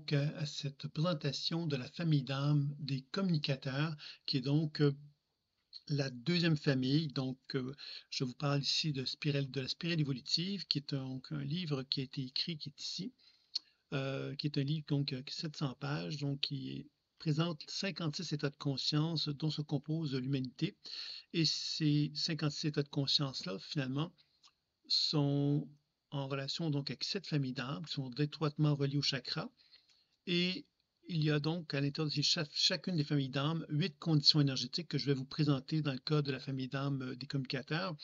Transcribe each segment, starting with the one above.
donc à cette présentation de la famille d'âme des communicateurs, qui est donc la deuxième famille. Donc, je vous parle ici de la spirale évolutive, qui est donc un livre qui a été écrit, qui est ici, qui est un livre donc 700 pages, donc présente 56 états de conscience dont se compose l'humanité. Et ces 56 états de conscience-là, finalement, sont en relation donc avec 7 familles d'âmes qui sont étroitement reliées au chakra. Et il y a donc à l'intérieur de chacune des familles d'âmes 8 conditions énergétiques que je vais vous présenter dans le cas de la famille d'âmes des communicateurs,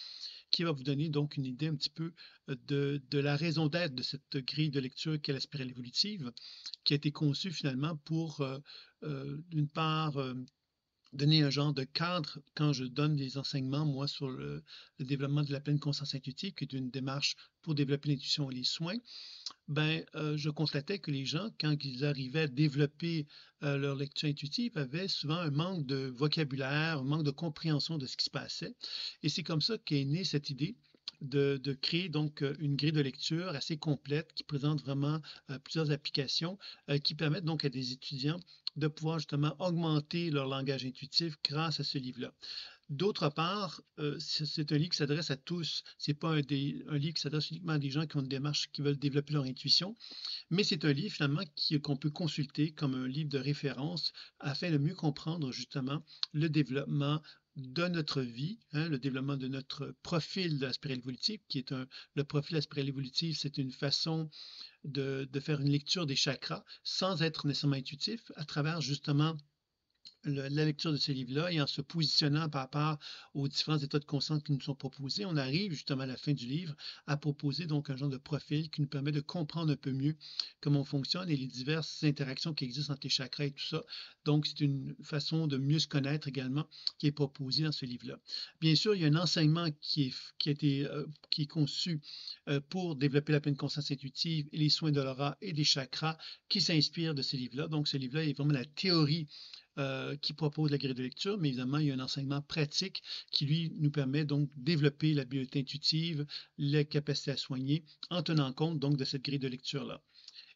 qui va vous donner donc une idée un petit peu de la raison d'être de cette grille de lecture qu'est la spirale évolutive, qui a été conçue finalement pour, d'une part, donner un genre de cadre quand je donne des enseignements, moi, sur le développement de la pleine conscience intuitive, qui est une démarche pour développer l'intuition et les soins. Je constatais que les gens, quand ils arrivaient à développer leur lecture intuitive, avaient souvent un manque de vocabulaire, un manque de compréhension de ce qui se passait. Et c'est comme ça qu'est née cette idée de créer donc une grille de lecture assez complète qui présente vraiment plusieurs applications qui permettent donc à des étudiants de pouvoir justement augmenter leur langage intuitif grâce à ce livre-là. D'autre part, c'est un livre qui s'adresse à tous. C'est pas un livre qui s'adresse uniquement à des gens qui ont une démarche, qui veulent développer leur intuition, mais c'est un livre finalement qu'on peut consulter comme un livre de référence afin de mieux comprendre justement le développement de notre vie, hein, le développement de notre profil de la spirale évolutive, le profil de la spirale évolutive, c'est une façon de faire une lecture des chakras sans être nécessairement intuitif à travers justement la lecture de ce livre-là et en se positionnant par rapport aux différents états de conscience qui nous sont proposés, on arrive justement à la fin du livre à proposer donc un genre de profil qui nous permet de comprendre un peu mieux comment on fonctionne et les diverses interactions qui existent entre les chakras et tout ça. Donc, c'est une façon de mieux se connaître également qui est proposée dans ce livre-là. Bien sûr, il y a un enseignement qui est conçu pour développer la pleine conscience intuitive et les soins de l'aura et des chakras qui s'inspire de ce livre-là. Donc, ce livre-là est vraiment la théorie qui propose la grille de lecture, mais évidemment, il y a un enseignement pratique qui, lui, nous permet donc de développer l'habileté intuitive, la capacité à soigner, en tenant compte donc de cette grille de lecture-là.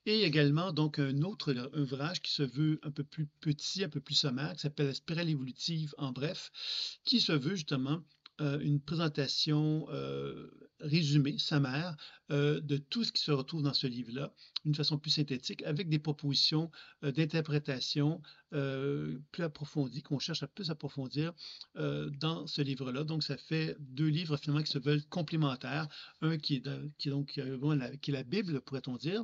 Et également, donc, un autre ouvrage qui se veut un peu plus petit, un peu plus sommaire, qui s'appelle La spirale évolutive en bref, qui se veut justement une présentation résumée, sommaire, de tout ce qui se retrouve dans ce livre-là, d'une façon plus synthétique, avec des propositions d'interprétation plus approfondies, qu'on cherche à plus approfondir dans ce livre-là. Donc, ça fait 2 livres finalement qui se veulent complémentaires. Un qui est la Bible, pourrait-on dire,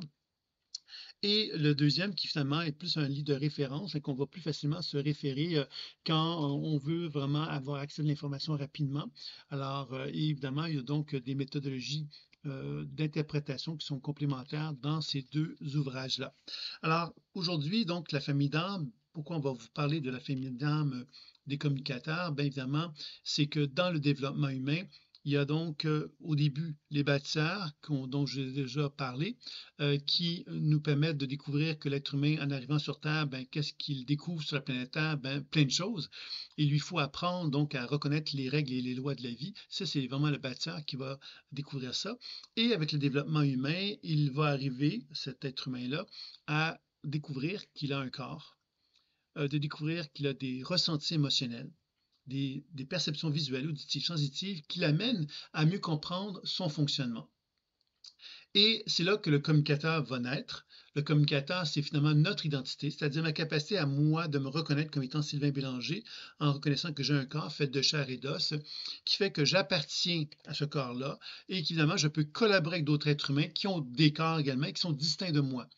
et le deuxième qui finalement est plus un livre de référence et qu'on va plus facilement se référer quand on veut vraiment avoir accès à l'information rapidement. Alors, évidemment, il y a donc des méthodologies d'interprétation qui sont complémentaires dans ces 2 ouvrages-là. Alors, aujourd'hui, donc, la famille d'âmes, pourquoi on va vous parler de la famille d'âmes des communicateurs? Bien évidemment, c'est que dans le développement humain, il y a donc au début les bâtisseurs dont j'ai déjà parlé, qui nous permettent de découvrir que l'être humain, en arrivant sur Terre, qu'est-ce qu'il découvre sur la planète Terre? Plein de choses. Il lui faut apprendre donc à reconnaître les règles et les lois de la vie. Ça, c'est vraiment le bâtisseur qui va découvrir ça. Et avec le développement humain, il va arriver, cet être humain-là, à découvrir qu'il a un corps, de découvrir qu'il a des ressentis émotionnels, des perceptions visuelles, auditives, sensitives qui l'amènent à mieux comprendre son fonctionnement. Et c'est là que le communicateur va naître. Le communicateur, c'est finalement notre identité, c'est-à-dire ma capacité à moi de me reconnaître comme étant Sylvain Bélanger en reconnaissant que j'ai un corps fait de chair et d'os qui fait que j'appartiens à ce corps-là et qu'évidemment, je peux collaborer avec d'autres êtres humains qui ont des corps également et qui sont distincts de moi.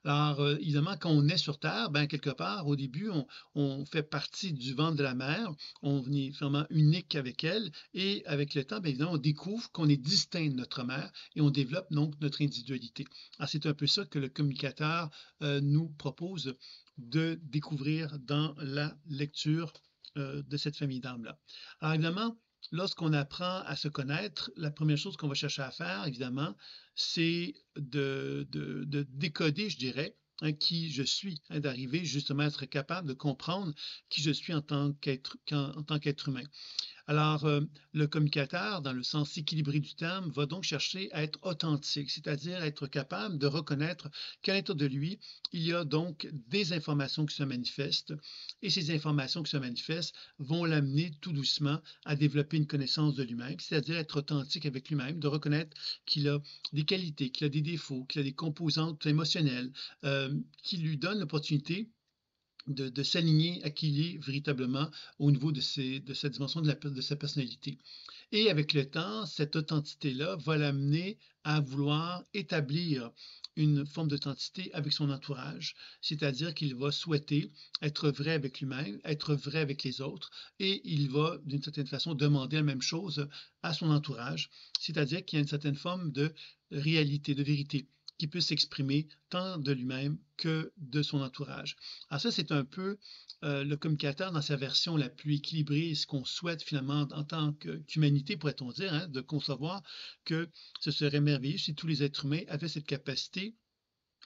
Alors, évidemment, quand on est sur Terre, quelque part, au début, on fait partie du ventre de la mère, on est vraiment unique avec elle, et avec le temps, évidemment, on découvre qu'on est distinct de notre mère et on développe donc notre individualité. Alors, c'est un peu ça que le communicateur nous propose de découvrir dans la lecture de cette famille d'âmes-là. Alors, évidemment, lorsqu'on apprend à se connaître, la première chose qu'on va chercher à faire, évidemment, c'est de décoder, je dirais, qui je suis, d'arriver justement à être capable de comprendre qui je suis en tant qu'être humain. Alors, le communicateur, dans le sens équilibré du terme, va donc chercher à être authentique, c'est-à-dire être capable de reconnaître qu'à l'intérieur de lui, il y a donc des informations qui se manifestent et ces informations qui se manifestent vont l'amener tout doucement à développer une connaissance de lui-même, c'est-à-dire être authentique avec lui-même, de reconnaître qu'il a des qualités, qu'il a des défauts, qu'il a des composantes émotionnelles qui lui donnent l'opportunité de s'aligner à qui il est véritablement au niveau de sa dimension de sa personnalité. Et avec le temps, cette authenticité-là va l'amener à vouloir établir une forme d'authenticité avec son entourage, c'est-à-dire qu'il va souhaiter être vrai avec lui-même, être vrai avec les autres, et il va, d'une certaine façon, demander la même chose à son entourage, c'est-à-dire qu'il y a une certaine forme de réalité, de vérité qui peut s'exprimer tant de lui-même que de son entourage. Alors ça, c'est un peu le communicateur dans sa version la plus équilibrée, ce qu'on souhaite finalement en tant qu'humanité, pourrait-on dire, hein, de concevoir que ce serait merveilleux si tous les êtres humains avaient cette capacité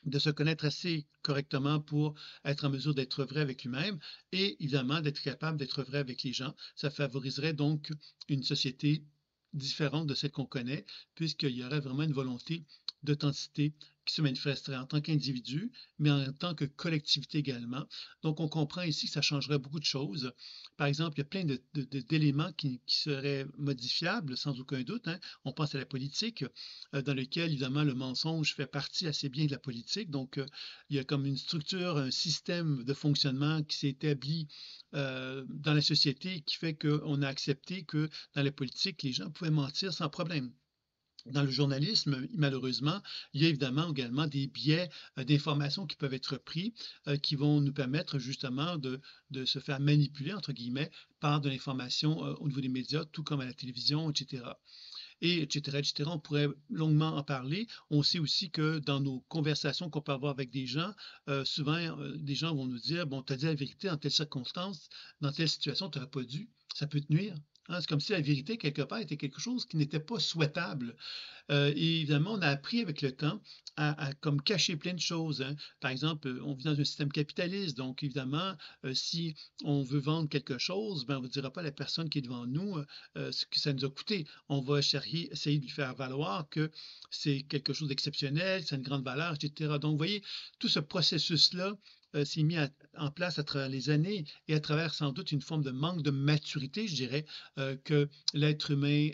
de se connaître assez correctement pour être en mesure d'être vrai avec lui-même et évidemment d'être capable d'être vrai avec les gens. Ça favoriserait donc une société différente de celle qu'on connaît, puisqu'il y aurait vraiment une volonté d'authenticité qui se manifesterait en tant qu'individu, mais en tant que collectivité également. Donc, on comprend ici que ça changerait beaucoup de choses. Par exemple, il y a plein d'éléments qui seraient modifiables, sans aucun doute, hein. On pense à la politique, dans lequel, évidemment, le mensonge fait partie assez bien de la politique. Donc, il y a comme une structure, un système de fonctionnement qui s'est établi dans la société qui fait qu'on a accepté que dans la politique, les gens pouvaient mentir sans problème. Dans le journalisme, malheureusement, il y a évidemment également des biais d'information qui peuvent être pris, qui vont nous permettre justement de se faire manipuler, entre guillemets, par de l'information au niveau des médias, tout comme à la télévision, etc. Et etc., etc. On pourrait longuement en parler. On sait aussi que dans nos conversations qu'on peut avoir avec des gens, souvent, des gens vont nous dire, bon, tu as dit la vérité dans telle circonstance, dans telle situation, tu n'aurais pas dû. Ça peut te nuire. Hein. C'est comme si la vérité, quelque part, était quelque chose qui n'était pas souhaitable. Et évidemment, on a appris avec le temps à comme cacher plein de choses, hein. Par exemple, on vit dans un système capitaliste, donc évidemment, si on veut vendre quelque chose, ben, on ne dira pas à la personne qui est devant nous ce que ça nous a coûté. On va essayer de lui faire valoir que c'est quelque chose d'exceptionnel, c'est une grande valeur, etc. Donc, vous voyez, tout ce processus-là s'est mis en place à travers les années et à travers sans doute une forme de manque de maturité, je dirais, que l'être humain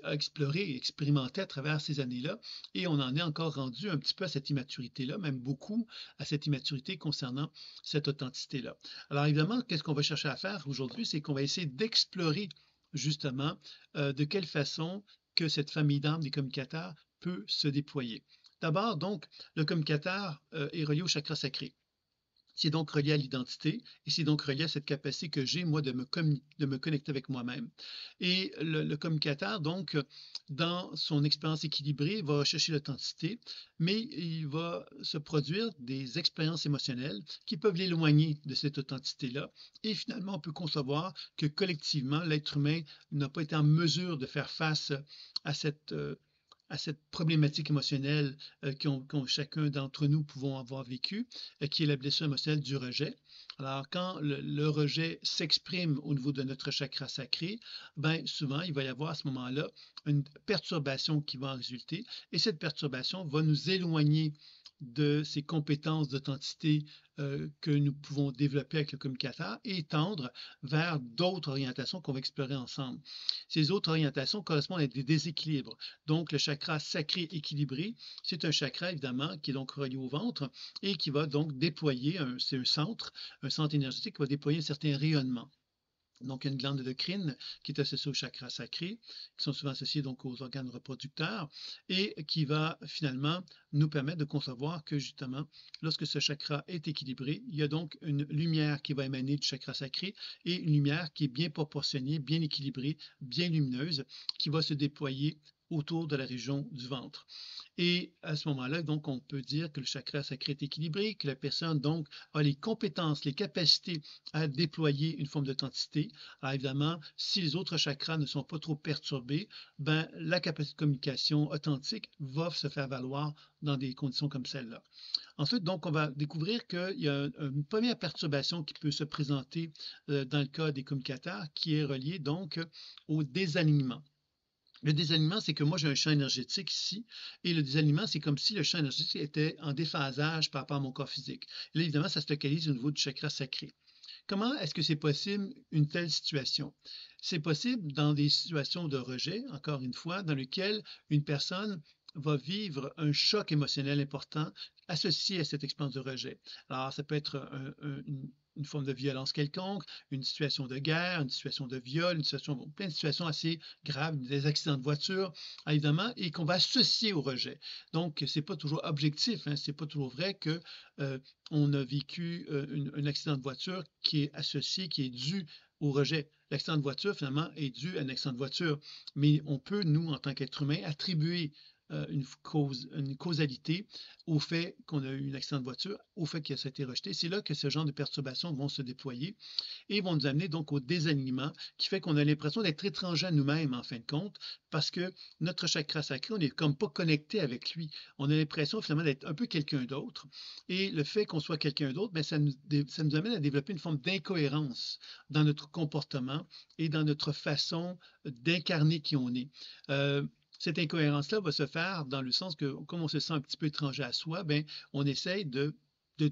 a exploré et expérimenté à travers ces années-là. Et on en est encore rendu un petit peu à cette immaturité-là, même beaucoup à cette immaturité concernant cette authenticité-là. Alors évidemment, qu'est-ce qu'on va chercher à faire aujourd'hui? C'est qu'on va essayer d'explorer justement de quelle façon que cette famille d'âmes des communicateurs peut se déployer. D'abord, donc, le communicateur est relié au chakra sacré. C'est donc relié à l'identité et c'est donc relié à cette capacité que j'ai, moi, de me connecter avec moi-même. Et le communicateur, donc, dans son expérience équilibrée, va chercher l'authenticité, mais il va se produire des expériences émotionnelles qui peuvent l'éloigner de cette authenticité-là. Et finalement, on peut concevoir que collectivement, l'être humain n'a pas été en mesure de faire face à cette problématique émotionnelle qu'on chacun d'entre nous pouvons avoir vécu, qui est la blessure émotionnelle du rejet. Alors, quand le rejet s'exprime au niveau de notre chakra sacré, ben souvent, il va y avoir à ce moment-là une perturbation qui va en résulter, et cette perturbation va nous éloigner de ces compétences d'authenticité que nous pouvons développer avec le communicateur et tendre vers d'autres orientations qu'on va explorer ensemble. Ces autres orientations correspondent à des déséquilibres. Donc, le chakra sacré équilibré, c'est un chakra, évidemment, qui est donc relié au ventre et qui va donc déployer, c'est un centre énergétique qui va déployer un certain rayonnement. Donc, il y a une glande endocrine qui est associée au chakra sacré, qui sont souvent associés donc aux organes reproducteurs, et qui va finalement nous permettre de concevoir que justement, lorsque ce chakra est équilibré, il y a donc une lumière qui va émaner du chakra sacré et une lumière qui est bien proportionnée, bien équilibrée, bien lumineuse, qui va se déployer autour de la région du ventre. Et à ce moment-là, donc, on peut dire que le chakra sacré est équilibré, que la personne, donc, a les compétences, les capacités à déployer une forme d'authenticité. Alors, évidemment, si les autres chakras ne sont pas trop perturbés, ben, la capacité de communication authentique va se faire valoir dans des conditions comme celle-là. Ensuite, donc, on va découvrir qu'il y a une première perturbation qui peut se présenter dans le cas des communicateurs, qui est reliée donc au désalignement. Le désalignement, c'est que moi, j'ai un champ énergétique ici, et le désalignement, c'est comme si le champ énergétique était en déphasage par rapport à mon corps physique. Et là, évidemment, ça se localise au niveau du chakra sacré. Comment est-ce que c'est possible une telle situation? C'est possible dans des situations de rejet, encore une fois, dans lesquelles une personne va vivre un choc émotionnel important associé à cette expérience de rejet. Alors, ça peut être une forme de violence quelconque, une situation de guerre, une situation de viol, plein de situations assez graves, des accidents de voiture, évidemment, et qu'on va associer au rejet. Donc, c'est pas toujours objectif, hein, c'est pas toujours vrai que on a vécu un accident de voiture qui est associé, qui est dû au rejet. L'accident de voiture, finalement, est dû à un accident de voiture. Mais on peut, nous, en tant qu'être humain, attribuer une causalité au fait qu'on a eu un accident de voiture, au fait que ça a été rejeté. C'est là que ce genre de perturbations vont se déployer et vont nous amener donc au désalignement qui fait qu'on a l'impression d'être étranger à nous-mêmes en fin de compte parce que notre chakra sacré, on n'est comme pas connecté avec lui. On a l'impression finalement d'être un peu quelqu'un d'autre et le fait qu'on soit quelqu'un d'autre, bien, ça nous amène à développer une forme d'incohérence dans notre comportement et dans notre façon d'incarner qui on est. Cette incohérence-là va se faire dans le sens que, comme on se sent un petit peu étranger à soi, bien, on essaye de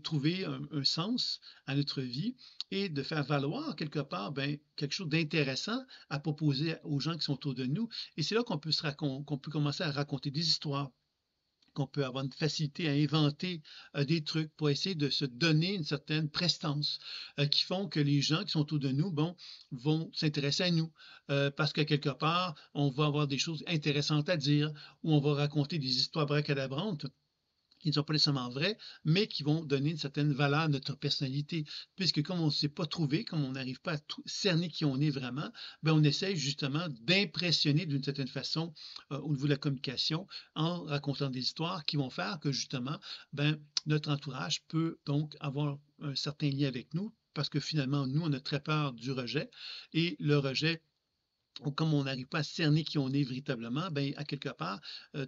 trouver un sens à notre vie et de faire valoir quelque part bien, quelque chose d'intéressant à proposer aux gens qui sont autour de nous. Et c'est là qu'on peut, qu'on peut commencer à raconter des histoires, qu'on peut avoir une facilité à inventer des trucs pour essayer de se donner une certaine prestance qui font que les gens qui sont autour de nous bon, vont s'intéresser à nous parce que quelque part, on va avoir des choses intéressantes à dire ou on va raconter des histoires bracadabrantes qui ne sont pas nécessairement vraies, mais qui vont donner une certaine valeur à notre personnalité. Puisque comme on ne s'est pas trouvé, comme on n'arrive pas à cerner qui on est vraiment, bien, on essaye justement d'impressionner d'une certaine façon au niveau de la communication en racontant des histoires qui vont faire que justement, bien, notre entourage peut donc avoir un certain lien avec nous parce que finalement, nous, on a très peur du rejet et le rejet comme on n'arrive pas à cerner qui on est véritablement, bien, à quelque part,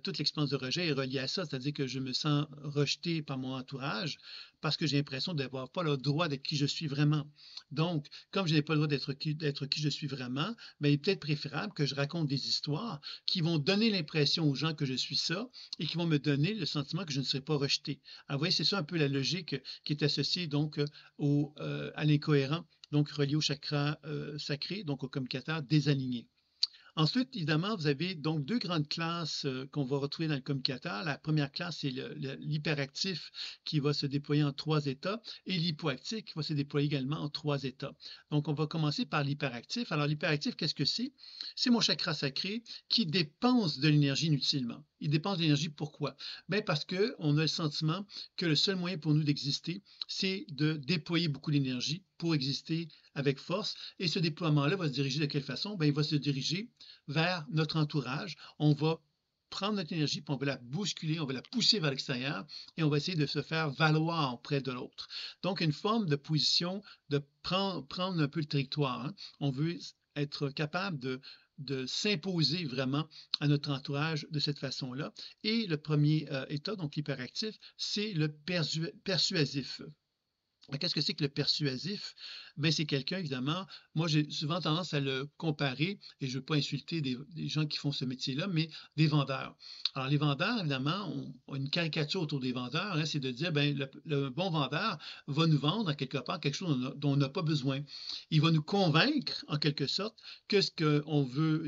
toute l'expérience de rejet est reliée à ça, c'est-à-dire que je me sens rejeté par mon entourage parce que j'ai l'impression d'avoir pas le droit d'être qui je suis vraiment. Donc, comme je n'ai pas le droit d'être qui je suis vraiment, bien, il est peut-être préférable que je raconte des histoires qui vont donner l'impression aux gens que je suis ça et qui vont me donner le sentiment que je ne serai pas rejeté. Alors, vous voyez, c'est ça un peu la logique qui est associée donc à l'incohérent, donc relié au chakra sacré, donc au communicateur désaligné. Ensuite, évidemment, vous avez donc deux grandes classes qu'on va retrouver dans le communicateur. La première classe, c'est l'hyperactif qui va se déployer en trois états et l'hypoactif qui va se déployer également en trois états. Donc, on va commencer par l'hyperactif. Alors, l'hyperactif, qu'est-ce que c'est? C'est mon chakra sacré qui dépense de l'énergie inutilement. Il dépense de l'énergie pourquoi? Bien, parce qu'on a le sentiment que le seul moyen pour nous d'exister, c'est de déployer beaucoup d'énergie pour exister avec force. Et ce déploiement-là va se diriger de quelle façon? Bien, il va se diriger vers notre entourage. On va prendre notre énergie, puis on va la bousculer, on va la pousser vers l'extérieur et on va essayer de se faire valoir auprès de l'autre. Donc, une forme de position de prendre un peu le territoire. Hein. On veut être capable de s'imposer vraiment à notre entourage de cette façon-là. Et le premier état, donc l'hyperactif, c'est le persuasif. Qu'est-ce que c'est que le persuasif? Bien, c'est quelqu'un, évidemment, moi j'ai souvent tendance à le comparer, et je ne veux pas insulter des gens qui font ce métier-là, mais des vendeurs. Alors, les vendeurs, évidemment, ont une caricature autour des vendeurs, hein, c'est de dire, bien, le bon vendeur va nous vendre, en quelque part, quelque chose dont on n'a pas besoin. Il va nous convaincre, en quelque sorte, que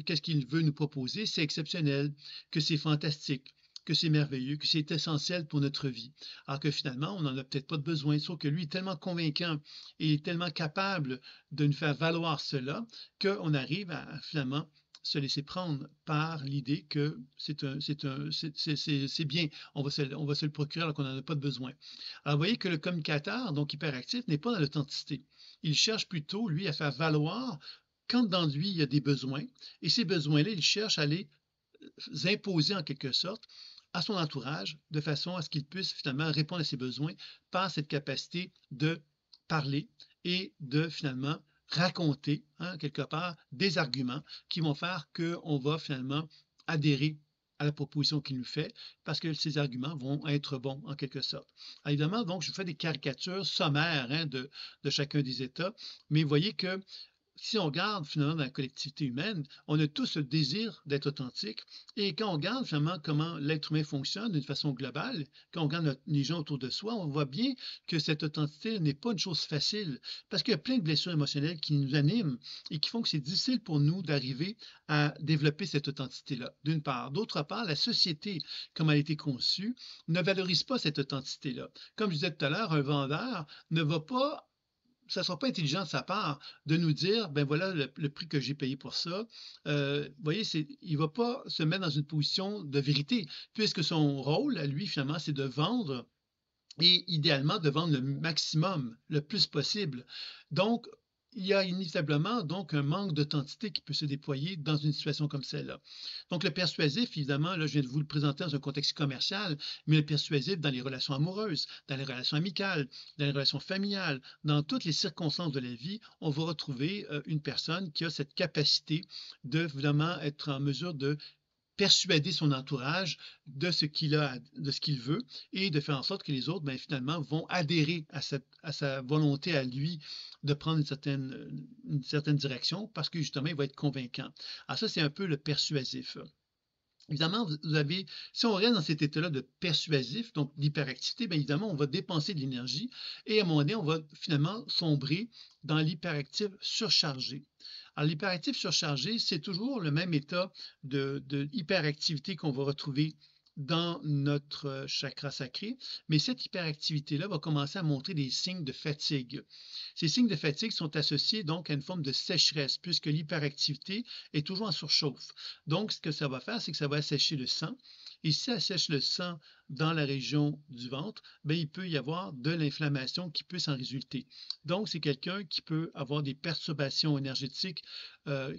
qu'est-ce qu'il veut nous proposer, c'est exceptionnel, que c'est fantastique, que c'est merveilleux, que c'est essentiel pour notre vie. Alors que finalement, on n'en a peut-être pas de besoin, sauf que lui est tellement convaincant et est tellement capable de nous faire valoir cela qu'on arrive à finalement se laisser prendre par l'idée que c'est bien, on va se le procurer alors qu'on n'en a pas de besoin. Alors, vous voyez que le communicateur, donc hyperactif, n'est pas dans l'authenticité. Il cherche plutôt, lui, à faire valoir quand dans lui, il y a des besoins, et ces besoins-là, il cherche à les imposer en quelque sorte à son entourage de façon à ce qu'il puisse finalement répondre à ses besoins par cette capacité de parler et de finalement raconter, hein, quelque part, des arguments qui vont faire qu'on va finalement adhérer à la proposition qu'il nous fait, parce que ces arguments vont être bons en quelque sorte. Alors, évidemment, donc, je vous fais des caricatures sommaires, hein, de chacun des États, mais vous voyez que si on regarde finalement dans la collectivité humaine, on a tous le désir d'être authentique. Et quand on regarde finalement comment l'être humain fonctionne d'une façon globale, quand on regarde les gens autour de soi, on voit bien que cette authenticité n'est pas une chose facile parce qu'il y a plein de blessures émotionnelles qui nous animent et qui font que c'est difficile pour nous d'arriver à développer cette authenticité-là, d'une part. D'autre part, la société, comme elle a été conçue, ne valorise pas cette authenticité-là. Comme je disais tout à l'heure, un vendeur ne va pas ça ne sera pas intelligent de sa part de nous dire, ben voilà le prix que j'ai payé pour ça. Vous voyez, il ne va pas se mettre dans une position de vérité, puisque son rôle, à lui, finalement, c'est de vendre et idéalement de vendre le maximum, le plus possible. Donc, il y a inévitablement donc un manque d'authenticité qui peut se déployer dans une situation comme celle-là. Donc, le persuasif, évidemment, là, je viens de vous le présenter dans un contexte commercial, mais le persuasif dans les relations amoureuses, dans les relations amicales, dans les relations familiales, dans toutes les circonstances de la vie, on va retrouver une personne qui a cette capacité de vraiment être en mesure de persuader son entourage de ce de ce qu'il veut et de faire en sorte que les autres, ben, finalement, vont adhérer à sa volonté à lui de prendre une certaine direction parce que justement, il va être convaincant. Alors ça, c'est un peu le persuasif. Évidemment, vous avez, si on reste dans cet état-là de persuasif, donc d'hyperactivité, bien évidemment, on va dépenser de l'énergie et à un moment donné, on va finalement sombrer dans l'hyperactif surchargé. Alors, l'hyperactif surchargé, c'est toujours le même état de hyperactivité qu'on va retrouver dans notre chakra sacré, mais cette hyperactivité-là va commencer à montrer des signes de fatigue. Ces signes de fatigue sont associés donc à une forme de sécheresse, puisque l'hyperactivité est toujours en surchauffe. Donc, ce que ça va faire, c'est que ça va assécher le sang. Et si ça assèche le sang dans la région du ventre, bien, il peut y avoir de l'inflammation qui peut s'en résulter. Donc, c'est quelqu'un qui peut avoir des perturbations énergétiques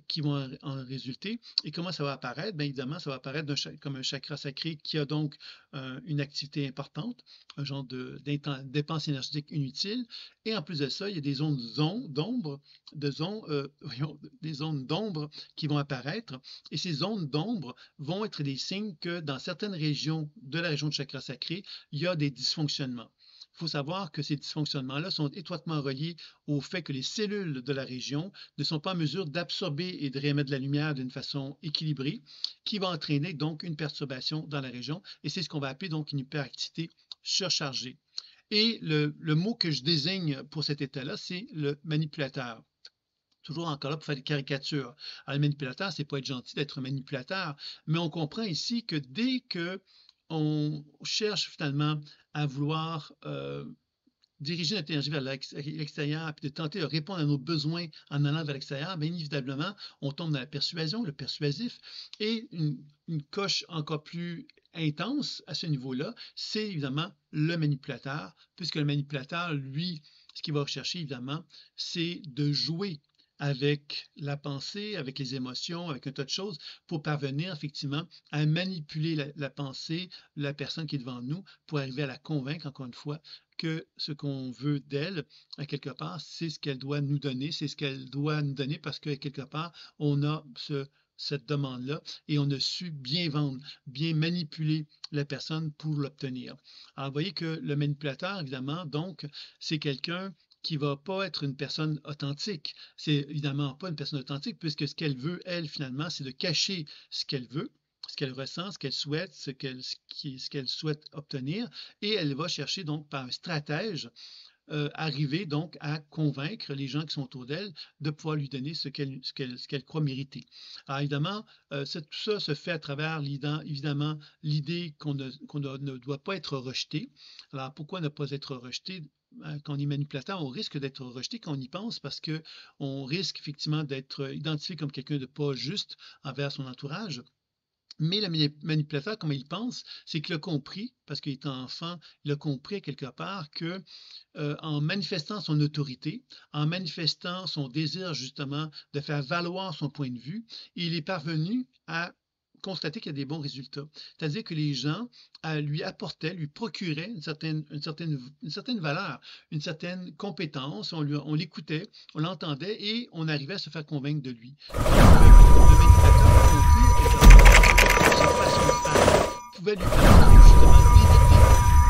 qui vont en résulter. Et comment ça va apparaître? Bien, évidemment, ça va apparaître comme un chakra sacré qui a donc une activité importante, un genre de dépense énergétique inutile. Et en plus de ça, il y a des zones d'ombre, des zones d'ombre qui vont apparaître. Et ces zones d'ombre vont être des signes que dans certaines régions de la région de chakra sacré, il y a des dysfonctionnements. Il faut savoir que ces dysfonctionnements-là sont étroitement reliés au fait que les cellules de la région ne sont pas en mesure d'absorber et de réémettre de la lumière d'une façon équilibrée, qui va entraîner donc une perturbation dans la région. Et c'est ce qu'on va appeler donc une hyperactivité surchargée. Et le mot que je désigne pour cet état-là, c'est le manipulateur. Toujours encore là pour faire des caricatures. Alors, le manipulateur, c'est pas être gentil d'être un manipulateur, mais on comprend ici que dès que on cherche finalement à vouloir diriger notre énergie vers l'extérieur, puis de tenter de répondre à nos besoins en allant vers l'extérieur, bien inévitablement, on tombe dans la persuasion, le persuasif, et une coche encore plus intense à ce niveau-là, c'est évidemment le manipulateur, puisque le manipulateur, lui, ce qu'il va rechercher, évidemment, c'est de jouer avec la pensée, avec les émotions, avec un tas de choses, pour parvenir effectivement à manipuler la pensée, la personne qui est devant nous, pour arriver à la convaincre, encore une fois, que ce qu'on veut d'elle, à quelque part, c'est ce qu'elle doit nous donner, c'est ce qu'elle doit nous donner parce que, quelque part, on a cette demande-là et on a su bien vendre, bien manipuler la personne pour l'obtenir. Alors, vous voyez que le manipulateur, évidemment, donc, c'est quelqu'un qui ne va pas être une personne authentique. C'est évidemment pas une personne authentique puisque ce qu'elle veut, elle, finalement, c'est de cacher ce qu'elle veut, ce qu'elle ressent, ce qu'elle souhaite, ce qu'elle souhaite obtenir, et elle va chercher donc par un stratège arriver donc à convaincre les gens qui sont autour d'elle de pouvoir lui donner ce qu'elle croit mériter. Alors évidemment, tout ça se fait à travers évidemment l'idée qu'on ne doit pas être rejeté. Alors pourquoi ne pas être rejeté? Quand on est manipulateur, on risque d'être rejeté quand on y pense parce qu'on risque effectivement d'être identifié comme quelqu'un de pas juste envers son entourage. Mais le manipulateur, comment il pense, c'est qu'il a compris, parce qu'il est enfant, il a compris quelque part que en manifestant son autorité, en manifestant son désir justement de faire valoir son point de vue, il est parvenu à constaté qu'il y a des bons résultats. C'est-à-dire que les gens lui apportaient, lui procuraient une certaine valeur, une certaine compétence. On l'écoutait, on l'entendait et on arrivait à se faire convaincre de lui. Donc, le manipulateur a compris à quelque part que cette façon de faire pouvait lui permettre justement d'éviter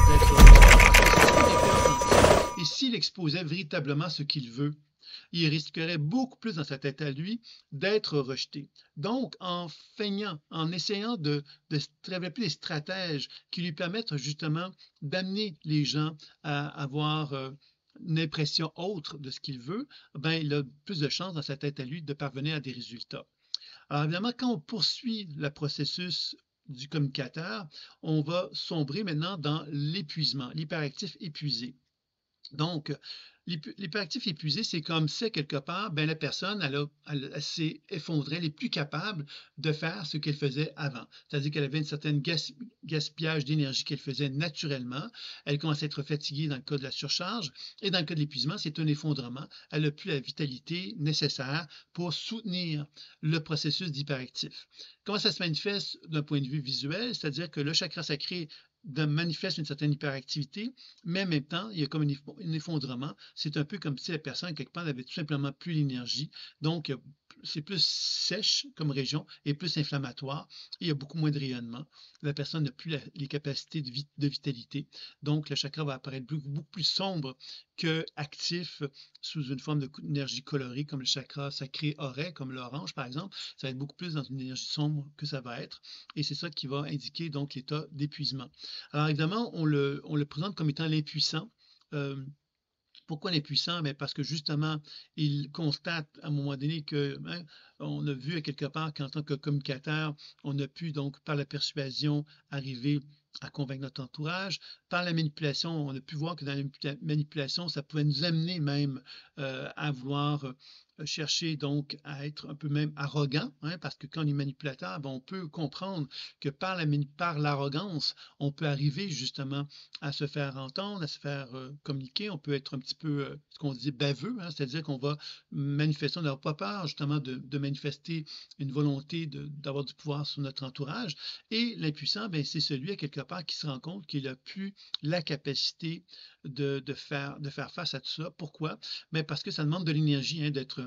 d'être rejeté. Et s'il exposait véritablement ce qu'il veut, il risquerait beaucoup plus dans sa tête à lui d'être rejeté. Donc, en feignant, en essayant de développer des stratèges qui lui permettent justement d'amener les gens à avoir une impression autre de ce qu'il veut, ben, il a plus de chances dans sa tête à lui de parvenir à des résultats. Alors évidemment, quand on poursuit le processus du communicateur, on va sombrer maintenant dans l'épuisement, l'hyperactif épuisé. Donc, l'hyperactif épuisé, c'est comme si, quelque part, ben, la personne, elle s'est effondrée, elle n'est plus capable de faire ce qu'elle faisait avant. C'est-à-dire qu'elle avait une certaine gaspillage d'énergie qu'elle faisait naturellement. Elle commence à être fatiguée dans le cas de la surcharge. Et dans le cas de l'épuisement, c'est un effondrement. Elle n'a plus la vitalité nécessaire pour soutenir le processus d'hyperactif. Comment ça se manifeste d'un point de vue visuel? C'est-à-dire que le chakra sacré manifeste une certaine hyperactivité, mais en même temps, il y a comme un effondrement. C'est un peu comme si la personne, quelque part, n'avait tout simplement plus l'énergie. Donc, c'est plus sèche comme région et plus inflammatoire. Et il y a beaucoup moins de rayonnement. La personne n'a plus les capacités de vitalité. Donc, le chakra va apparaître beaucoup plus sombre que actif sous une forme d'énergie colorée comme le chakra sacré aurait, comme l'orange par exemple. Ça va être beaucoup plus dans une énergie sombre que ça va être. Et c'est ça qui va indiquer donc l'état d'épuisement. Alors évidemment, on le présente comme étant l'impuissant. Pourquoi l'impuissant? Mais parce que justement, il constate à un moment donné que, on a vu à quelque part qu'en tant que communicateur, on a pu donc par la persuasion arriver à convaincre notre entourage. Par la manipulation, on a pu voir que dans la manipulation, ça pouvait nous amener même à vouloir chercher donc à être un peu même arrogant, parce que quand on est manipulateur, ben, on peut comprendre que par l'arrogance, on peut arriver justement à se faire entendre, à se faire communiquer. On peut être un petit peu, ce qu'on dit, baveux, c'est-à-dire qu'on va manifester, on n'aura pas peur justement de manifester une volonté d'avoir du pouvoir sur notre entourage. Et l'impuissant, ben, c'est celui, à quelque part, qui se rend compte qu'il n'a plus la capacité de faire face à tout ça. Pourquoi? Mais parce que ça demande de l'énergie, d'être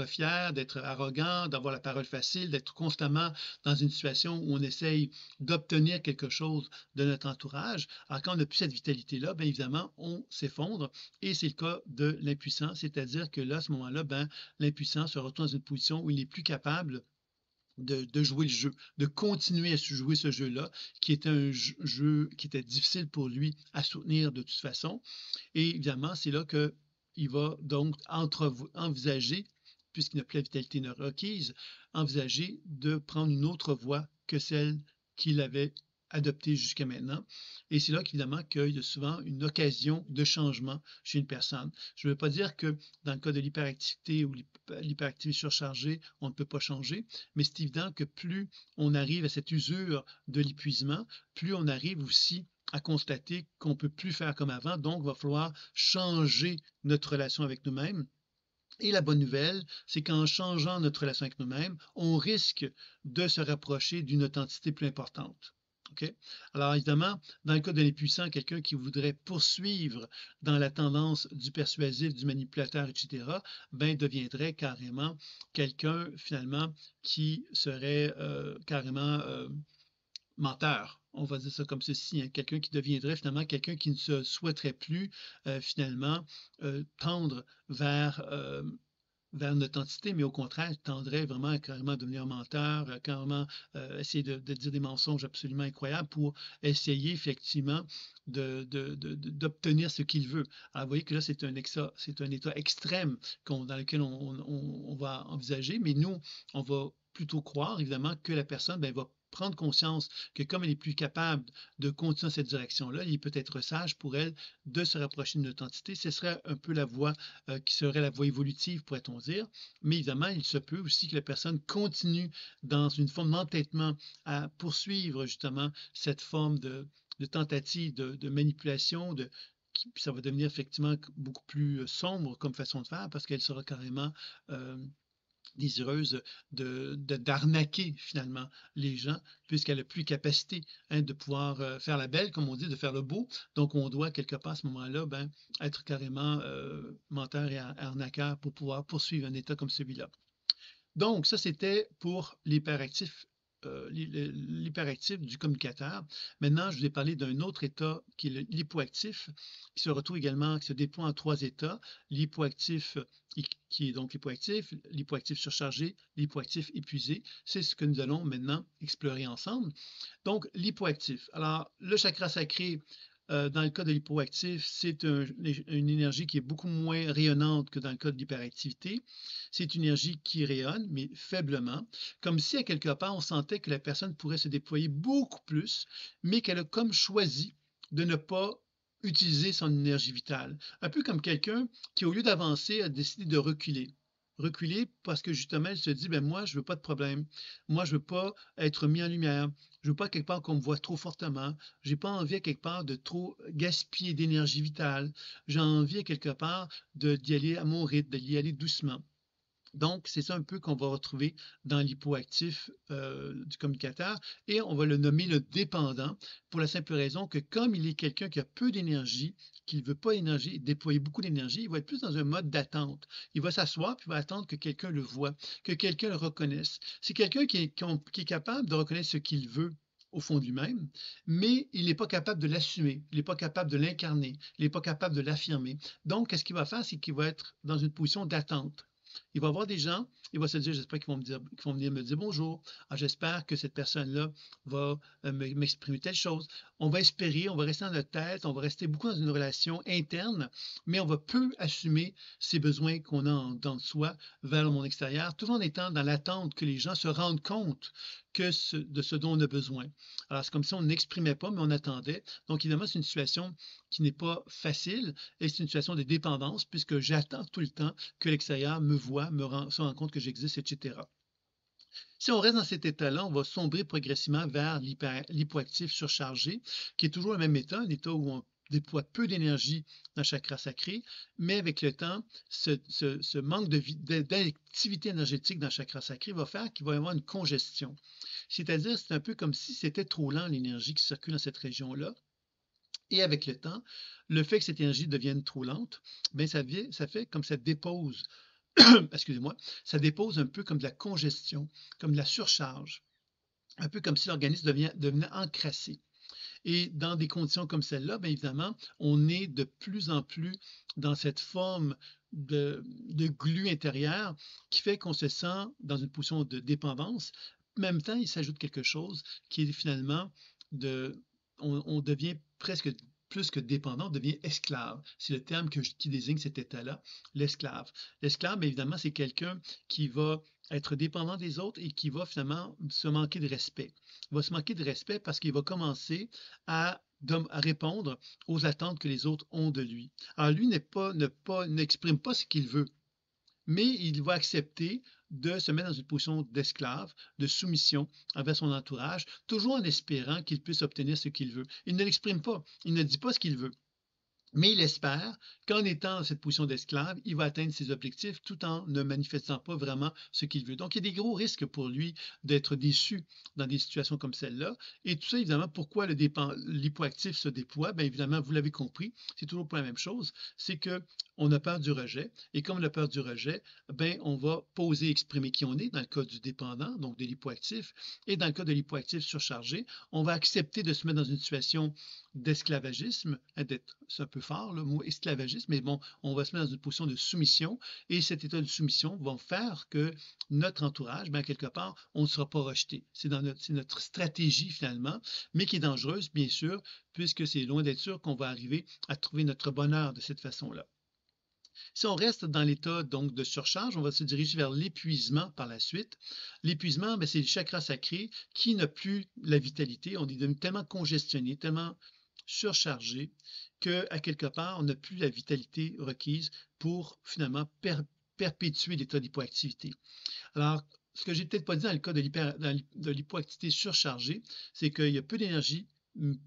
fier, d'être arrogant, d'avoir la parole facile, d'être constamment dans une situation où on essaye d'obtenir quelque chose de notre entourage. Alors, quand on n'a plus cette vitalité-là, bien évidemment, on s'effondre et c'est le cas de l'impuissant, c'est-à-dire que là, à ce moment-là, ben, l'impuissant se retrouve dans une position où il n'est plus capable de jouer le jeu, de continuer à jouer ce jeu-là, qui était un jeu qui était difficile pour lui à soutenir de toute façon. Et évidemment, c'est là qu'il va donc envisager, puisqu'il n'a plus la vitalité requise, envisager de prendre une autre voie que celle qu'il avait adoptée jusqu'à maintenant. Et c'est là qu'évidemment qu'il y a souvent une occasion de changement chez une personne. Je ne veux pas dire que dans le cas de l'hyperactivité ou l'hyperactivité surchargée, on ne peut pas changer, mais c'est évident que plus on arrive à cette usure de l'épuisement, plus on arrive aussi à constater qu'on ne peut plus faire comme avant, donc il va falloir changer notre relation avec nous-mêmes. Et la bonne nouvelle, c'est qu'en changeant notre relation avec nous-mêmes, on risque de se rapprocher d'une authenticité plus importante. Okay? Alors évidemment, dans le cas de l'impuissant, quelqu'un qui voudrait poursuivre dans la tendance du persuasif, du manipulateur, etc., ben, deviendrait carrément quelqu'un finalement qui serait carrément menteur. On va dire ça comme ceci, quelqu'un qui deviendrait finalement quelqu'un qui ne se souhaiterait plus finalement tendre vers une authenticité, mais au contraire, tendrait vraiment carrément à devenir menteur, carrément essayer de dire des mensonges absolument incroyables pour essayer effectivement d'obtenir ce qu'il veut. Alors, vous voyez que là, c'est un état extrême dans lequel on va envisager, mais nous, on va plutôt croire, évidemment, que la personne ben, va prendre conscience que comme elle n'est plus capable de continuer dans cette direction-là, il peut être sage pour elle de se rapprocher d'une authenticité. Ce serait un peu la voie qui serait la voie évolutive, pourrait-on dire. Mais évidemment, il se peut aussi que la personne continue dans une forme d'entêtement à poursuivre justement cette forme de tentative de manipulation, puis ça va devenir effectivement beaucoup plus sombre comme façon de faire parce qu'elle sera carrément désireuse d'arnaquer finalement les gens, puisqu'elle n'a plus capacité de pouvoir faire la belle, comme on dit, de faire le beau. Donc, on doit quelque part à ce moment-là être carrément menteur et arnaqueur pour pouvoir poursuivre un état comme celui-là. Donc, ça, c'était pour l'hyperactif, l'hyperactif du communicateur. Maintenant, je vous ai parlé d'un autre état qui est l'hypoactif, qui se retrouve également, qui se déploie en 3 états. L'hypoactif, qui est donc l'hypoactif surchargé, l'hypoactif épuisé. C'est ce que nous allons maintenant explorer ensemble. Donc, l'hypoactif. Alors, le chakra sacré, dans le cas de l'hypoactif, c'est une énergie qui est beaucoup moins rayonnante que dans le cas de l'hyperactivité. C'est une énergie qui rayonne, mais faiblement, comme si à quelque part on sentait que la personne pourrait se déployer beaucoup plus, mais qu'elle a comme choisi de ne pas utiliser son énergie vitale. Un peu comme quelqu'un qui, au lieu d'avancer, a décidé de reculer. Reculer parce que justement, elle se dit, ben moi, je veux pas de problème. Moi, je veux pas être mis en lumière. Je veux pas quelque part qu'on me voit trop fortement. J'ai pas envie à quelque part de trop gaspiller d'énergie vitale. J'ai envie à quelque part d'y aller à mon rythme, d'y aller doucement. Donc, c'est ça un peu qu'on va retrouver dans l'hypoactif du communicateur et on va le nommer le dépendant pour la simple raison que comme il est quelqu'un qui a peu d'énergie, qui ne veut pas déployer beaucoup d'énergie, il va être plus dans un mode d'attente. Il va s'asseoir puis il va attendre que quelqu'un le voie, que quelqu'un le reconnaisse. C'est quelqu'un qui est capable de reconnaître ce qu'il veut au fond de lui-même, mais il n'est pas capable de l'assumer, il n'est pas capable de l'incarner, il n'est pas capable de l'affirmer. Donc, qu'est-ce qu'il va faire? C'est qu'il va être dans une position d'attente. Il va voir des gens, il va se dire, j'espère qu'ils vont venir me dire bonjour. Ah, j'espère que cette personne-là va m'exprimer telle chose. On va espérer, on va rester dans notre tête, on va rester beaucoup dans une relation interne, mais on va peu assumer ces besoins qu'on a dans soi vers le monde extérieur, tout en étant dans l'attente que les gens se rendent compte de ce dont on a besoin. Alors, c'est comme si on n'exprimait pas, mais on attendait. Donc, évidemment, c'est une situation qui n'est pas facile et c'est une situation de dépendance puisque j'attends tout le temps que l'extérieur me voit, se rend compte que j'existe, etc. Si on reste dans cet état-là, on va sombrer progressivement vers l'hypoactif surchargé, qui est toujours le même état, un état où on déploie peu d'énergie dans le chakra sacré, mais avec le temps, ce manque d'activité énergétique dans le chakra sacré va faire qu'il va y avoir une congestion. C'est-à-dire, c'est un peu comme si c'était trop lent l'énergie qui circule dans cette région-là. Et avec le temps, le fait que cette énergie devienne trop lente, bien, ça fait comme ça dépose, excusez-moi, ça dépose un peu comme de la congestion, comme de la surcharge, un peu comme si l'organisme devenait encrassé. Et dans des conditions comme celle-là, bien évidemment, on est de plus en plus dans cette forme de glu intérieur qui fait qu'on se sent dans une position de dépendance. En même temps, il s'ajoute quelque chose qui est finalement on devient presque plus que dépendant, on devient esclave. C'est le terme qui désigne cet état-là, l'esclave. L'esclave, évidemment, c'est quelqu'un qui va être dépendant des autres et qui va finalement se manquer de respect. Il va se manquer de respect parce qu'il va commencer à répondre aux attentes que les autres ont de lui. Alors lui n'exprime pas ce qu'il veut, mais il va accepter de se mettre dans une position d'esclave, de soumission envers son entourage, toujours en espérant qu'il puisse obtenir ce qu'il veut. Il ne l'exprime pas, il ne dit pas ce qu'il veut. Mais il espère qu'en étant dans cette position d'esclave, il va atteindre ses objectifs tout en ne manifestant pas vraiment ce qu'il veut. Donc, il y a des gros risques pour lui d'être déçu dans des situations comme celle-là. Et tout ça, évidemment, pourquoi l'hypoactif se déploie? Bien évidemment, vous l'avez compris, c'est toujours pas la même chose. C'est qu'on a peur du rejet. Et comme on a peur du rejet, ben, on va pas oser exprimer qui on est dans le cas du dépendant, donc de l'hypoactif. Et dans le cas de l'hypoactif surchargé, on va accepter de se mettre dans une situation d'esclavagisme, c'est un peu fort le mot esclavagisme, mais bon, on va se mettre dans une position de soumission et cet état de soumission va faire que notre entourage, bien, quelque part, on ne sera pas rejeté. C'est notre stratégie finalement, mais qui est dangereuse, bien sûr, puisque c'est loin d'être sûr qu'on va arriver à trouver notre bonheur de cette façon-là. Si on reste dans l'état donc de surcharge, on va se diriger vers l'épuisement par la suite. L'épuisement, c'est le chakra sacré qui n'a plus la vitalité. On est devenu tellement congestionné, tellement surchargé qu'à quelque part, on n'a plus la vitalité requise pour finalement perpétuer l'état d'hypoactivité. Alors, ce que j'ai peut-être pas dit dans le cas de l'hypoactivité surchargée, c'est qu'il y a peu d'énergie,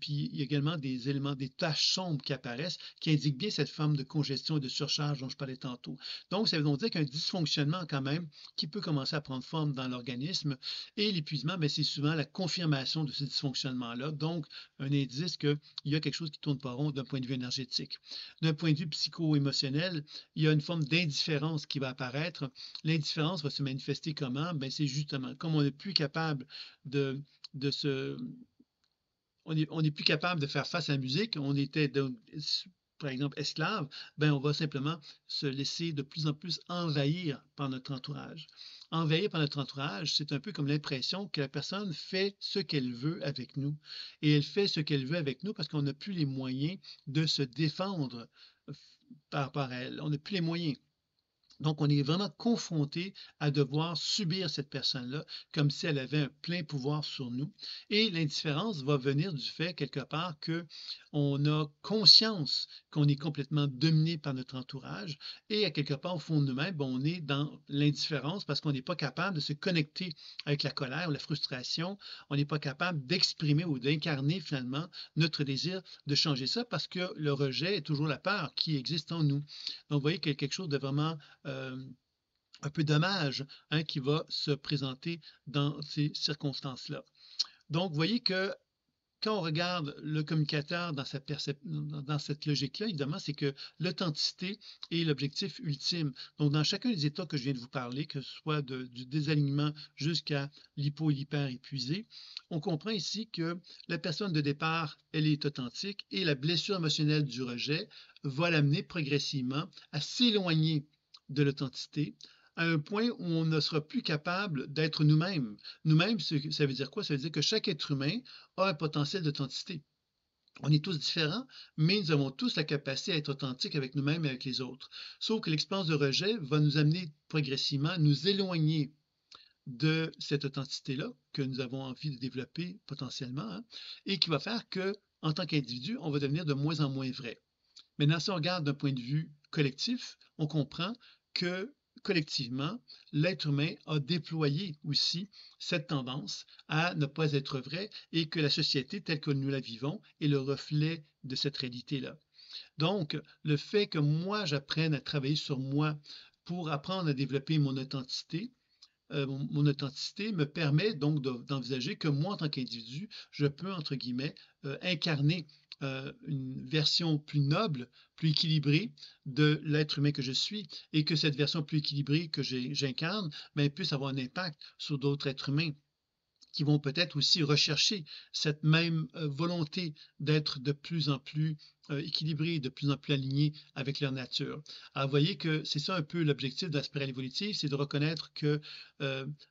Puis il y a également des éléments, des taches sombres qui apparaissent, qui indiquent bien cette forme de congestion et de surcharge dont je parlais tantôt. Donc, ça veut donc dire qu'il y a un dysfonctionnement quand même qui peut commencer à prendre forme dans l'organisme. Et l'épuisement, ben, c'est souvent la confirmation de ce dysfonctionnement-là. Donc, un indice qu'il y a quelque chose qui tourne pas rond d'un point de vue énergétique. D'un point de vue psycho-émotionnel, il y a une forme d'indifférence qui va apparaître. L'indifférence va se manifester comment? Ben, c'est justement comme on n'est plus capable de se on n'est plus capable de faire face à la musique, on était par exemple esclave, ben on va simplement se laisser de plus en plus envahir par notre entourage. Envahir par notre entourage, c'est un peu comme l'impression que la personne fait ce qu'elle veut avec nous. Et elle fait ce qu'elle veut avec nous parce qu'on n'a plus les moyens de se défendre par rapport à elle. On n'a plus les moyens. Donc, on est vraiment confronté à devoir subir cette personne-là comme si elle avait un plein pouvoir sur nous. Et l'indifférence va venir du fait, quelque part, qu'on a conscience qu'on est complètement dominé par notre entourage et à quelque part, au fond de nous-mêmes, on est dans l'indifférence parce qu'on n'est pas capable de se connecter avec la colère ou la frustration. On n'est pas capable d'exprimer ou d'incarner finalement notre désir de changer ça parce que le rejet est toujours la peur qui existe en nous. Donc, vous voyez qu'il y a quelque chose de vraiment euh, un peu dommage qui va se présenter dans ces circonstances-là. Donc, vous voyez que quand on regarde le communicateur dans cette logique-là, évidemment, c'est que l'authenticité est l'objectif ultime. Donc, dans chacun des états que je viens de vous parler, que ce soit du désalignement jusqu'à l'hypo et l'hyper épuisé, on comprend ici que la personne de départ, elle est authentique et la blessure émotionnelle du rejet va l'amener progressivement à s'éloigner de l'authenticité à un point où on ne sera plus capable d'être nous-mêmes. Nous-mêmes, ça veut dire quoi? Ça veut dire que chaque être humain a un potentiel d'authenticité. On est tous différents, mais nous avons tous la capacité à être authentiques avec nous-mêmes et avec les autres. Sauf que l'expérience de rejet va nous amener progressivement à nous éloigner de cette authenticité-là que nous avons envie de développer potentiellement, et qui va faire que, en tant qu'individu, on va devenir de moins en moins vrai. Maintenant, si on regarde d'un point de vue collectif, on comprend que collectivement, l'être humain a déployé aussi cette tendance à ne pas être vrai et que la société telle que nous la vivons est le reflet de cette réalité-là. Donc, le fait que moi, j'apprenne à travailler sur moi pour apprendre à développer mon authenticité me permet donc d'envisager que moi, en tant qu'individu, je peux, entre guillemets, incarner une version plus noble, plus équilibrée de l'être humain que je suis et que cette version plus équilibrée que j'incarne puisse avoir un impact sur d'autres êtres humains qui vont peut-être aussi rechercher cette même volonté d'être de plus en plus équilibrés, de plus en plus alignés avec leur nature. Alors, vous voyez que c'est ça un peu l'objectif de la spirale évolutive, c'est de reconnaître que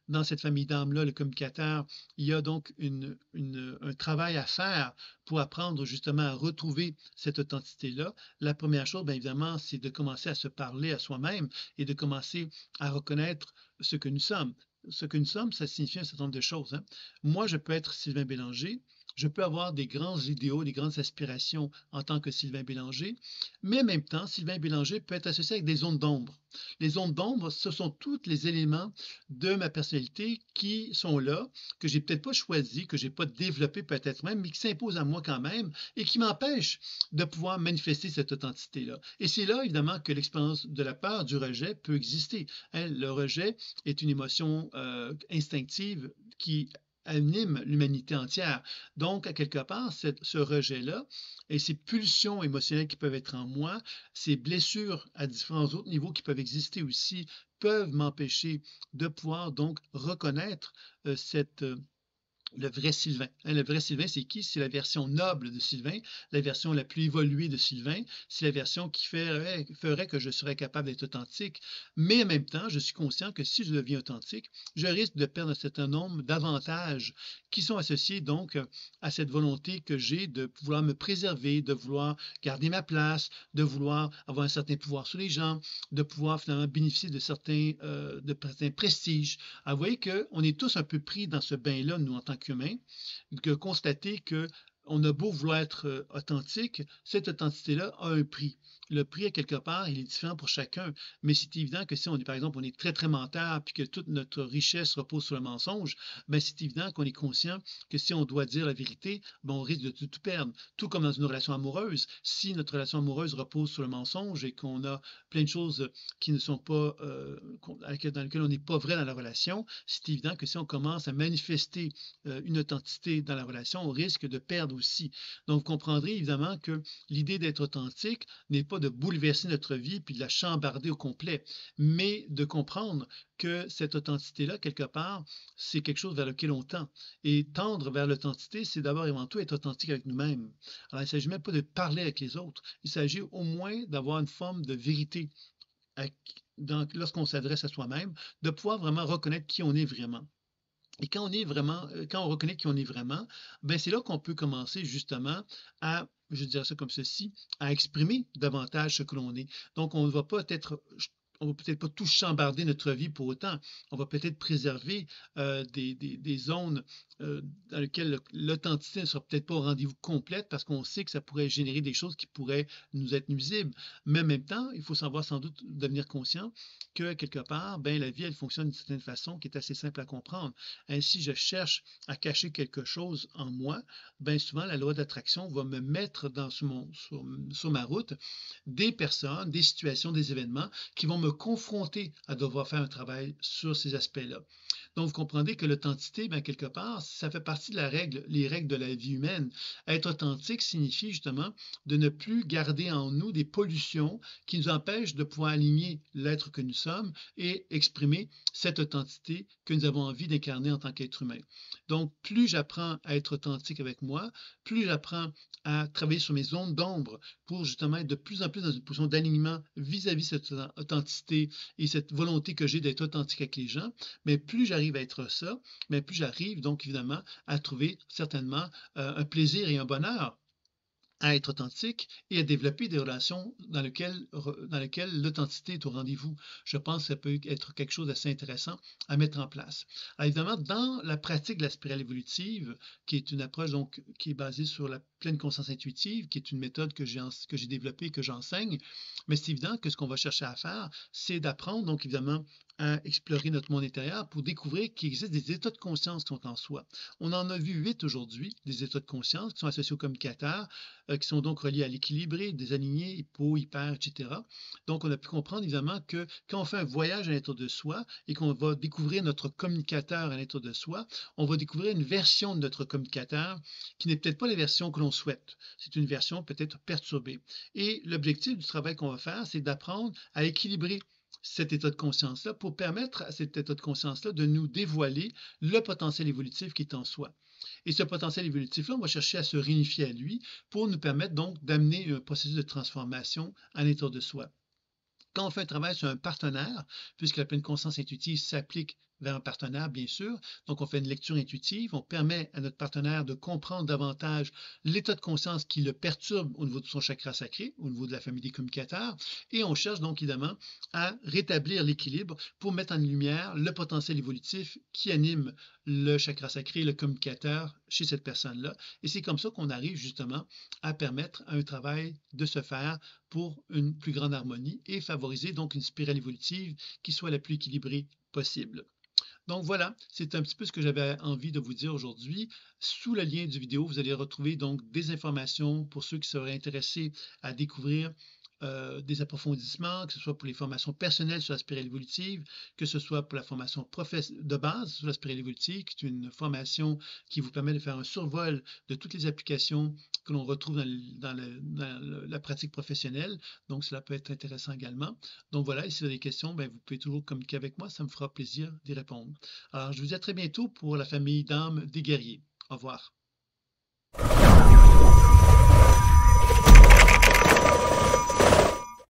dans cette famille d'âmes-là, le communicateur, il y a donc un travail à faire pour apprendre justement à retrouver cette authenticité-là. La première chose, bien évidemment, c'est de commencer à se parler à soi-même et de commencer à reconnaître ce que nous sommes. Ce que nous sommes, ça signifie un certain nombre de choses. Moi, je peux être Sylvain Bélanger, je peux avoir des grands idéaux, des grandes aspirations en tant que Sylvain Bélanger, mais en même temps, Sylvain Bélanger peut être associé avec des zones d'ombre. Les zones d'ombre, ce sont tous les éléments de ma personnalité qui sont là, que j'ai peut-être pas choisi, que j'ai pas développé peut-être même, mais qui s'imposent à moi quand même et qui m'empêchent de pouvoir manifester cette authenticité-là. Et c'est là, évidemment, que l'expérience de la peur, du rejet peut exister. Le rejet est une émotion instinctive qui anime l'humanité entière. Donc, à quelque part, ce rejet-là et ces pulsions émotionnelles qui peuvent être en moi, ces blessures à différents autres niveaux qui peuvent exister aussi, peuvent m'empêcher de pouvoir donc reconnaître cette le vrai Sylvain. Le vrai Sylvain, c'est qui? C'est la version noble de Sylvain, la version la plus évoluée de Sylvain. C'est la version qui ferait que je serais capable d'être authentique. Mais en même temps, je suis conscient que si je deviens authentique, je risque de perdre un certain nombre d'avantages qui sont associés donc à cette volonté que j'ai de vouloir me préserver, de vouloir garder ma place, de vouloir avoir un certain pouvoir sur les gens, de pouvoir finalement bénéficier de certains prestiges. Alors, vous voyez qu'on est tous un peu pris dans ce bain-là, nous, en tant qu'humains, de constater que on a beau vouloir être authentique, cette authenticité-là a un prix. Le prix, à quelque part, il est différent pour chacun. Mais c'est évident que si on est, par exemple, on est très, très menteur, puis que toute notre richesse repose sur le mensonge, ben c'est évident qu'on est conscient que si on doit dire la vérité, ben on risque de tout perdre. Tout comme dans une relation amoureuse. Si notre relation amoureuse repose sur le mensonge et qu'on a plein de choses qui ne sont pas, dans lesquelles on n'est pas vrai dans la relation, c'est évident que si on commence à manifester une authenticité dans la relation, on risque de perdre aussi. Donc, vous comprendrez évidemment que l'idée d'être authentique n'est pas de bouleverser notre vie puis de la chambarder au complet, mais de comprendre que cette authenticité-là, quelque part, c'est quelque chose vers lequel on tend. Et tendre vers l'authenticité, c'est d'abord et avant tout être authentique avec nous-mêmes. Alors, il ne s'agit même pas de parler avec les autres, il s'agit au moins d'avoir une forme de vérité lorsqu'on s'adresse à soi-même, de pouvoir vraiment reconnaître qui on est vraiment. Et quand on reconnaît qui on est vraiment, ben c'est là qu'on peut commencer justement à, je dirais ça comme ceci, à exprimer davantage ce que l'on est. Donc, on va peut-être pas tout chambarder notre vie pour autant. On va peut-être préserver des zones euh, dans lesquelles l'authenticité ne sera peut-être pas au rendez-vous complète parce qu'on sait que ça pourrait générer des choses qui pourraient nous être nuisibles. Mais en même temps, il faut savoir sans doute devenir conscient que quelque part, ben, la vie, elle fonctionne d'une certaine façon qui est assez simple à comprendre. Ainsi, je cherche à cacher quelque chose en moi, bien souvent, la loi d'attraction va me mettre sur ma route des personnes, des situations, des événements qui vont me confronter à devoir faire un travail sur ces aspects-là. Donc, vous comprenez que l'authenticité, bien, quelque part, ça fait partie de les règles de la vie humaine. Être authentique signifie justement de ne plus garder en nous des pollutions qui nous empêchent de pouvoir aligner l'être que nous sommes et exprimer cette authenticité que nous avons envie d'incarner en tant qu'être humain. Donc, plus j'apprends à être authentique avec moi, plus j'apprends à travailler sur mes zones d'ombre pour justement être de plus en plus dans une position d'alignement vis-à-vis cette authenticité et cette volonté que j'ai d'être authentique avec les gens, mais plus j'arrive à être ça, mais plus j'arrive donc évidemment à trouver certainement un plaisir et un bonheur à être authentique et à développer des relations dans lesquelles l'authenticité est au rendez-vous. Je pense que ça peut être quelque chose d'assez intéressant à mettre en place. Alors évidemment, dans la pratique de la spirale évolutive, qui est une approche donc qui est basée sur la pleine conscience intuitive, qui est une méthode que j'ai développée et que j'enseigne, mais c'est évident que ce qu'on va chercher à faire, c'est d'apprendre donc évidemment à explorer notre monde intérieur pour découvrir qu'il existe des états de conscience qui sont en soi. On en a vu 8 aujourd'hui, des états de conscience qui sont associés aux communicateurs, qui sont donc reliés à l'équilibré, désaligné, hypo, hyper, etc. Donc, on a pu comprendre évidemment que quand on fait un voyage à l'intérieur de soi et qu'on va découvrir notre communicateur à l'intérieur de soi, on va découvrir une version de notre communicateur qui n'est peut-être pas la version que l'on souhaite. C'est une version peut-être perturbée. Et l'objectif du travail qu'on va faire, c'est d'apprendre à équilibrer cet état de conscience-là pour permettre à cet état de conscience-là de nous dévoiler le potentiel évolutif qui est en soi. Et ce potentiel évolutif-là, on va chercher à se réunifier à lui pour nous permettre donc d'amener un processus de transformation à l'intérieur de soi. Quand on fait un travail sur un partenaire, puisque la pleine conscience intuitive s'applique vers un partenaire, bien sûr, donc on fait une lecture intuitive, on permet à notre partenaire de comprendre davantage l'état de conscience qui le perturbe au niveau de son chakra sacré, au niveau de la famille des communicateurs, et on cherche donc évidemment à rétablir l'équilibre pour mettre en lumière le potentiel évolutif qui anime le chakra sacré, le communicateur chez cette personne-là. Et c'est comme ça qu'on arrive justement à permettre à un travail de se faire pour une plus grande harmonie et favoriser donc une spirale évolutive qui soit la plus équilibrée possible. Donc voilà, c'est un petit peu ce que j'avais envie de vous dire aujourd'hui. Sous le lien du vidéo, vous allez retrouver donc des informations pour ceux qui seraient intéressés à découvrir des approfondissements, que ce soit pour les formations personnelles sur la spirale évolutive, que ce soit pour la formation de base sur la spirale évolutive, qui est une formation qui vous permet de faire un survol de toutes les applications que l'on retrouve dans la pratique professionnelle. Donc, cela peut être intéressant également. Donc voilà, et si vous avez des questions, ben, vous pouvez toujours communiquer avec moi, ça me fera plaisir d'y répondre. Alors, je vous dis à très bientôt pour la famille d'âmes des guerriers. Au revoir.